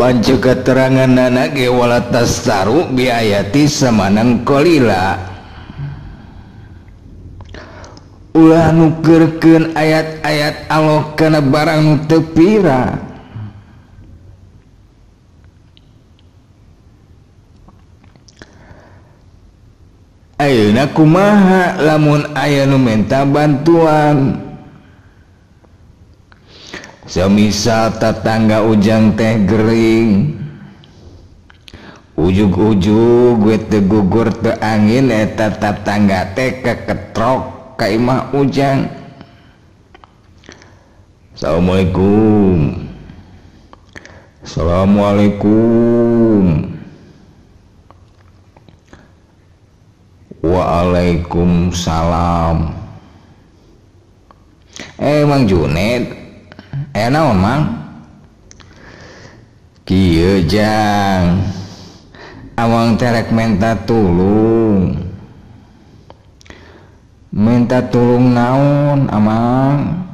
Wancu keterangan nana ge wala tastaru biayati samanang kolila. Ulah nukerkeun ayat-ayat Allah kana barang nu teu pira. Ayeuna kumaha lamun aya nu minta bantuan. Semisal tetangga ujang teh gering, ujug-ujug gue teu gugur teu angin eta tetangga teh keketrok ka imah ujang. Assalamualaikum. Assalamualaikum. Waalaikumsalam. Mang Junet, naon mang? Kieu jang, awang terek minta tulung. Minta tulung naon amang?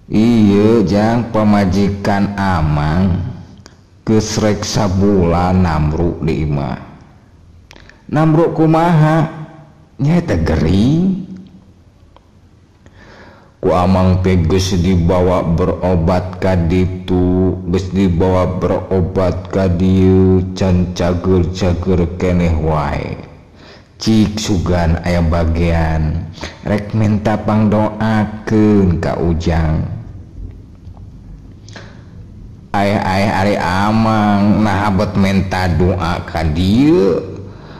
Iya jang, pamajikan amang geus rek sabulan namruk di imah. Namruk kumaha? Nyaeta gering. Ku amang teh geus dibawa berobat ka ditu, geus dibawa berobat ka dieu, can cager-cager keneh wae. Cik sugan aya bagian rek minta pangdoakeun ka ujang. Aya ari amang nah abot minta doa ka dieu,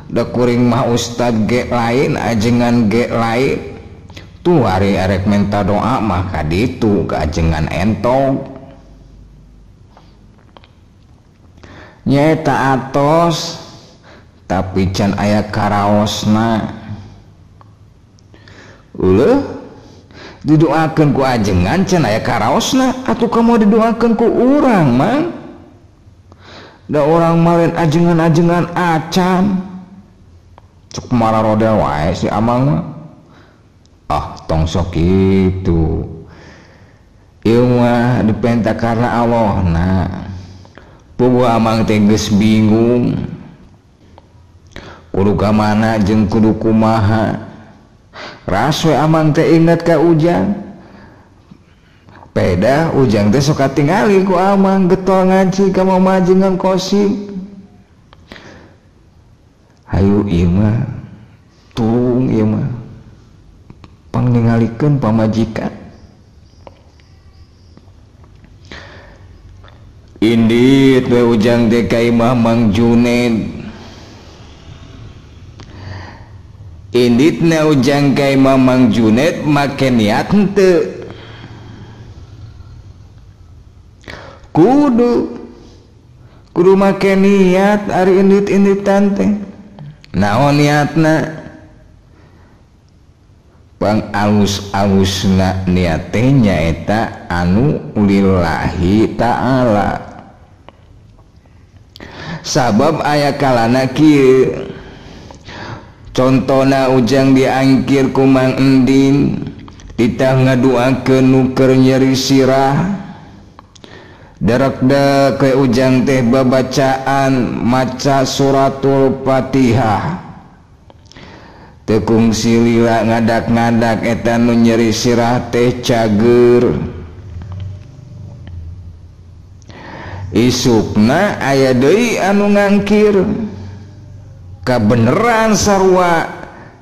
da kuring mah ustad ge lain, ajengan ge lain. Tu ari rek minta doa mah ka ditu ka ajengan entong. Nyaeta atos tapi can aya karaosna. Uleuh didoakeun ku ajengan can aya karaosna, atuh kamu didoakeun ku urang mang. Da urang malen ajengan-ajengan acan. Cuk mararodel wae si amang mah. Ah tong sok kitu. Ieu mah dipenta karna Allah na. Puguh amang teh geus bingung. Kudu kamana jeung kudu kumaha. Ras we amang teh inget ka ujang. Peda ujang teh sok katingali ku amang getol ngaji ka mamajengan kosim. Hayu ieu mah tulung ieu mah pangningalikeun pamajikan. Indit we ujang teh ka imah Mang Junaid. Inditna ujang ka imah Mang Junaid make niat henteu. Kudu make niat ari indit-inditan teh. Naon niatna? Pangalus-alusna niat teh nyaeta anu lillahi ta'ala. Sabab aya kalana kieu. Contona ujang diangkir ku Mang Endin, ditah ngaduakeun nu keur nyeri sirah. Darekda ke ujang teh babacaan maca suratul Fatihah. Teu kungsi lila ngadak-ngadak eta nu nyeri sirah teh cager. Isukna aya deui anu ngangkir. Kabeneran sarua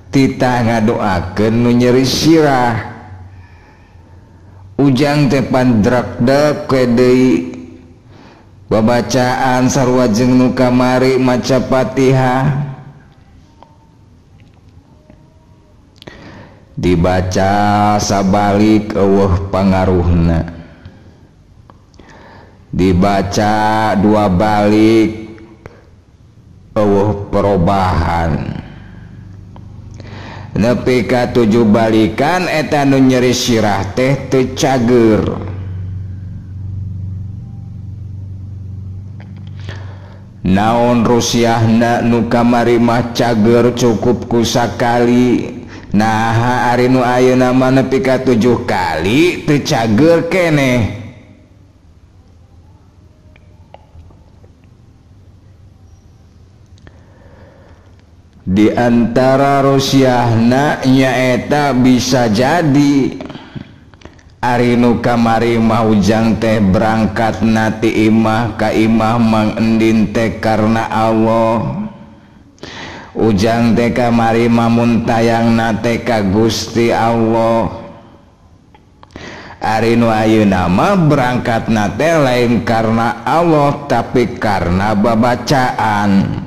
titah ngadoakeun nu nyeri sirah. Ujang teh pandrakdek ke deui babacaan sarua jeung nu kamari maca Fatihah. Dibaca sabalik eueuh pangaruhna. Dibaca dua balik eueuh perubahan. Nepi ka 7 balikan eta nu nyeri sirah teh teu cager. Naon rusiahna nu kamari mah cager cukup ku sakali. Nah ari nu ayeuna mah nepi ka 7 kali teu cager keneh. Di antara rusyahna nyaeta bisa jadi ari nu kamari mah ujang teh berangkat nati imah ka imah mang endin teh karena Allah. Ujang teh kamari mah muntayang nate ka Gusti Allah. Ari nu ayeuna mah berangkat nate lain karena Allah tapi karena babacaan.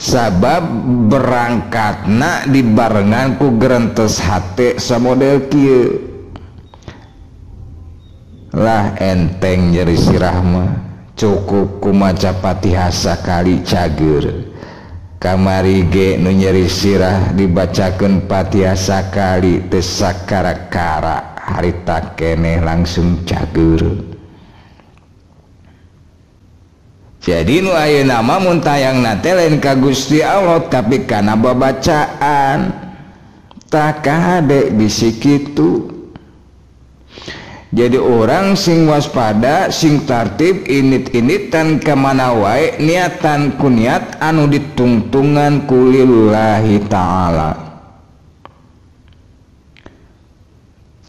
Sabab berangkatna dibarengan ku gerentes hate samodel kieu. Lah enteng nyeri sirah mah cukup ku maca Fatihah sakali cager. Kamari ge nu nyeri sirah dibacakeun Fatihah sakali teu sakara-kara harita keneh langsung cager. Jadi nu ayeuna mah mun tayangna teh lain ka Gusti Allah tapi kana babacaan. Tak kade bisi kitu. Jadi orang sing waspada, sing tartib init-initan kamana wae niatan ku niat anu ditungtungan ku lillahi ta'ala.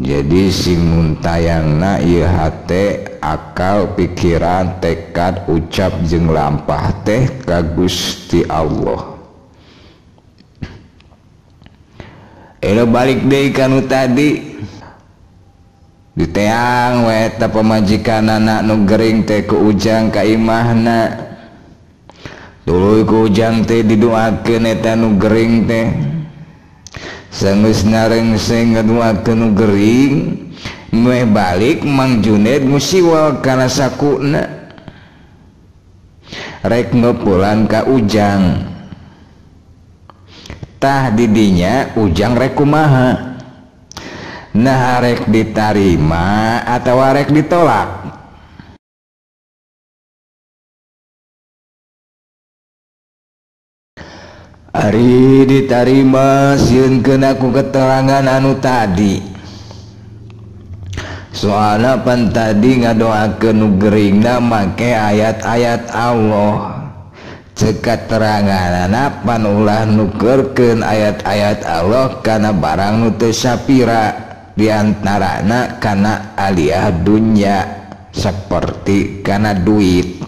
Jadi sing muntayangna ieu hate akal pikiran tekad ucap jeung lampah teh ka Gusti Allah. Balik deui kanu tadi diteang we eta pamajikanana nu gering teh ku ujang ka imahna. Tuluy ku ujang teh didoakeun eta nu gering teh. Sanggeus narengseng ngaduakeun nu gering, meh balik Mang Junaid musiwal kana sakuna. Rek ngeupulan ka ujang. Tah didinya ujang rek kumaha? Nah rek ditarima atau rek ditolak? Ari ditarima sieunkeun aku keterangan anu tadi. Soalna pan tadi ngadoakeun nu geuringna make ayat-ayat Allah. Ceuk kateranganna pan ulah nukeurkeun ayat-ayat Allah kana barang nu teu sapira, diantarana kana aliyah dunya seperti kana duit.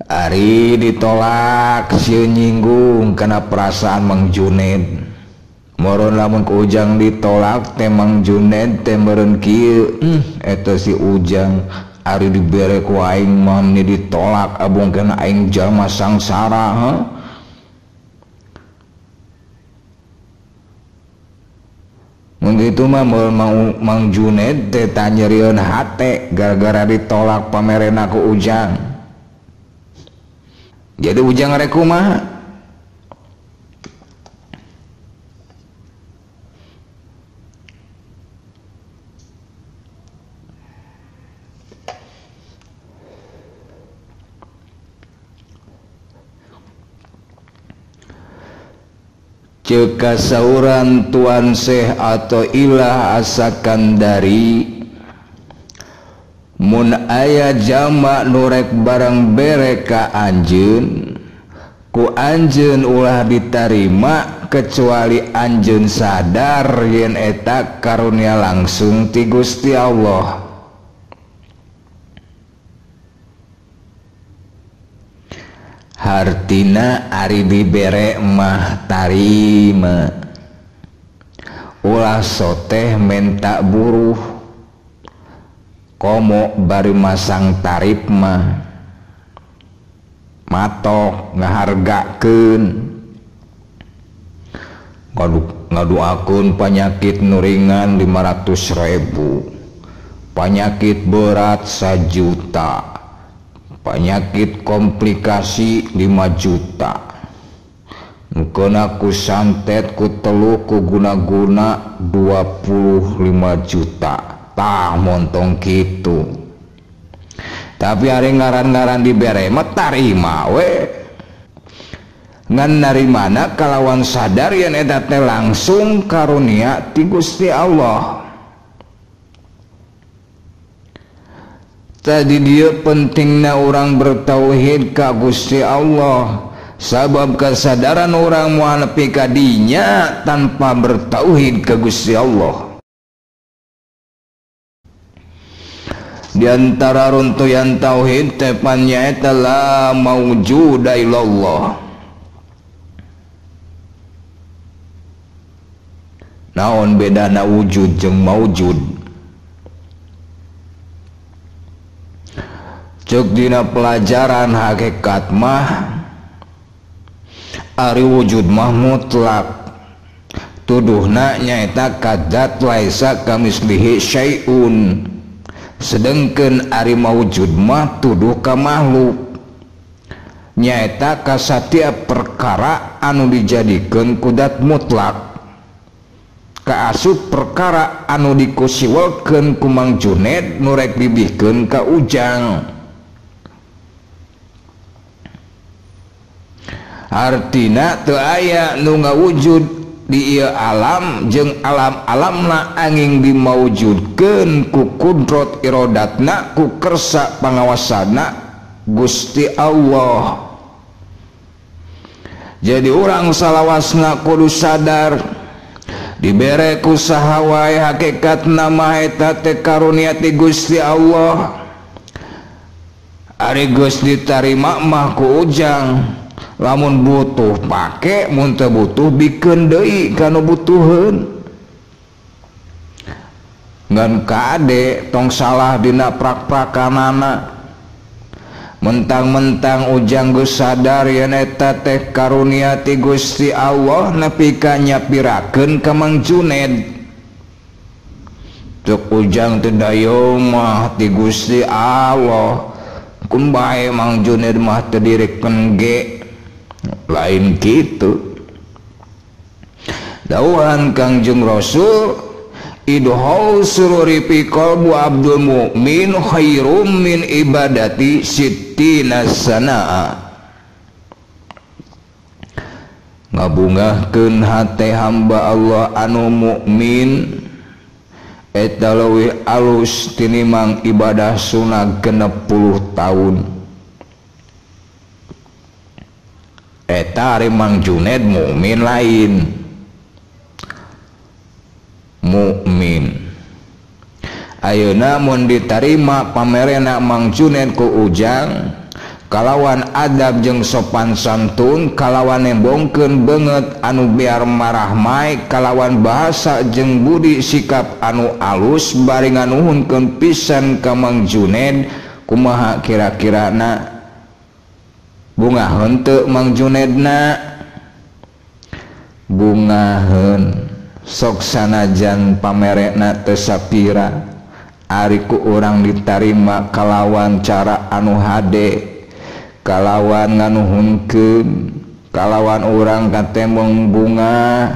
Ari ditolak sieun nyinggung kana perasaan Mang Junaid. Moron lamun ku ujang ditolak teh Mang Junaid teh meureun kieu, eta si ujang ari dibere ku aing mah ni ditolak abungkeun aing jalma sangsara ha. Mun kitu mah Mang Junaid teh tanyerieun hate gara-gara ditolak pamerena ku ujang. Jadi ujang rek kumaha? Ceuk kasauran Tuan Syekh atau Ilah Asakandari, mun aya jama nu rek barang bere ka anjeun, ku anjeun ulah ditarima kecuali anjeun sadar yen eta karunia langsung ti Gusti Allah. Hartina ari dibere mah tarima, ulah soteh menta buruh, komo bari masang tarif mah matok ngahargakeun. Ngaduakeun panyakit nuringan 500.000, penyakit berat 1 juta, penyakit komplikasi 5 juta, kena ku santet ku telu ku guna-guna 25 juta. Tah montong gitu. Tapi hari ngaran-ngaran dibere mah tarima we. Ngan narimana kalawan sadar yen eta teh langsung karunia ti Gusti Allah. tadi dia pentingna orang bertauhid ka Gusti Allah, sabab kesadaran orang moal nepi ka dinya tanpa bertauhid ka Gusti Allah. Di antara runtuyan tauhid tepannya eta la maujuda illallah. Naon bedana wujud jeung maujud? Cek dina pelajaran hakikat mah ari wujud mah mutlak, tuduhna nyaeta kadat laisa kamislihi syai'un, sedengkeun ari maujud mah tuduh ka makhluk, nyaeta ka satiap perkara anu dijadikeun kudat mutlak, kaasup perkara anu dikusiwelkeun ku Mang Junaid nu rek dibihkeun ka Ujang. Artina teu aya nu ngawujud di ieu alam jeung alam-alamna angin dimaujudkeun ku kudrat iradatna, ku kersa pangawasana Gusti Allah. Jadi urang salawasna kudu sadar dibere ku saha wae hakikatna mah eta teh karunia ti Gusti Allah. Ari geus ditarima mah ku Ujang, lamun butuh pake, mun teu butuh bikeun deui kana butuheun. Ngan kade tong salah dina prak-prakanana, mentang-mentang Ujang geus sadar yen eta teh karunia ti Gusti Allah nepi ka nyapirakeun ka Mang Junaid. Cek Ujang teh dayo mah ti Gusti Allah, kun bae Mang Junaid mah teu dirikeun ge. Lain gitu dawuhan Kangjeng Rasul, idhau sururi fi qalbu abdul mu'min khairum min ibadati sittina sanaa. Ngabungahkeun hate hamba Allah anu mukmin eta leuwih alus tinimbang ibadah sunat 60 tahun. Eta ari Mang Junaid mukmin lain, mukmin. Ayeuna mun ditarima pamerena Mang Junaid ku Ujang kalawan adab jeung sopan santun, kalawan nembongkeun beungeut anu biar marah mae, kalawan bahasa jeung budi sikap anu alus, bari nganuhunkeun pisan ka Mang Junaid kumaha kira-kirana bungaheun teu Mang Junaidna. Bungaheun sok sanajan pamerena teu sapira, ari ku urang ditarima kalawan cara anu hade, kalawan nganuhunkeun, kalawan urang katemong bunga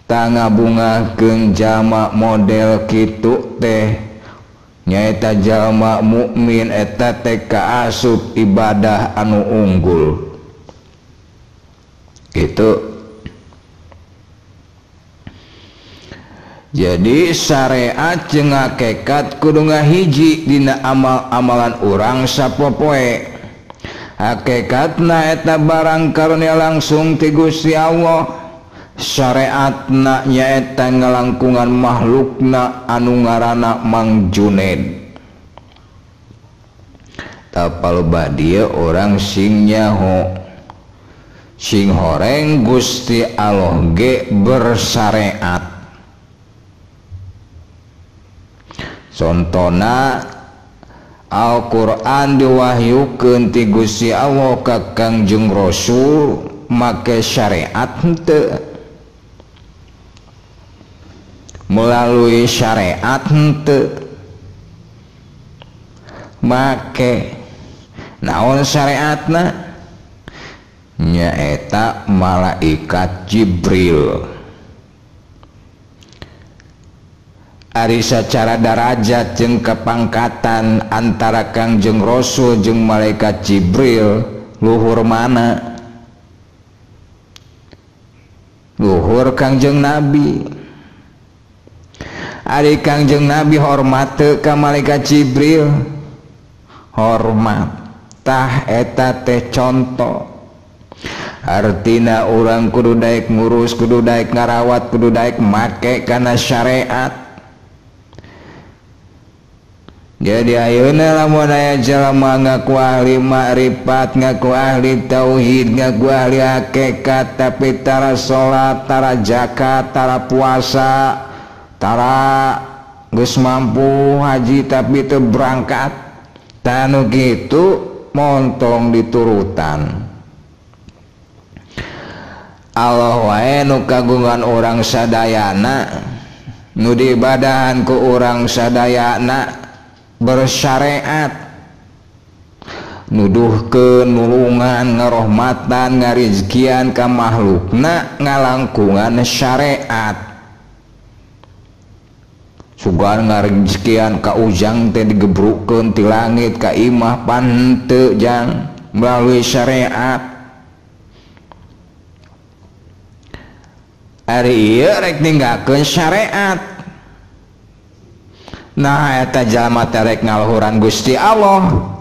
tangga bungakeun jama model kitu teh nyaeta jalma mukmin, eta teh kaasup ibadah anu unggul. Gitu. Jadi syariat jeung hakikat kudu ngahiji dina amal-amalan urang sapopoe. Hakikatna eta barang karunia langsung ti Gusti Allah, syariatna nyaeta ngalangkungan makhlukna anu ngaranna Mang Junaid. Tapal badieu orang sing nyaho, sing horeng Gusti Allah ge bersyariat. Contona Al-Quran diwahyukeun ti Gusti Allah ka Kangjeng Rasul make syariat henteu, melalui syariat henteu, make naon syariatna nyaeta malaikat Jibril. Ari sacara darajat jeung kepangkatan antara Kangjeng Rasul jeung malaikat Jibril luhur mana? Luhur Kangjeng Nabi. Ari Kangjeng Nabi hormat teu ka malaikat Jibril, hormat tah eta teh contoh. Artina orang kudu daek ngurus, kudu daek ngarawat, kudu daek make kana syariat. Jadi ayeuna lamun aya jalma ngaku ahli makrifat, ngaku ahli tauhid, ngaku ahli hakikat, tapi tara salat, tara zakat, tara puasa, tara geus mampu haji tapi teu berangkat, tanu kitu montong diturutan. Allah wae nu kagungan orang sadayana, nu diibadahan ku orang sadayana bersyariat, nuduhkeun nulungan, ngarahmatan, ngarizkian ka makhlukna ngalangkungan syariat. Sugan ngarizkian ka ujang teh digebrukkeun ti langit ka imah pan henteu jang melalui syariat. Ari ieu rek ninggalkeun syariat. Nah eta jalma teh rek ngaluhuran Gusti Allah.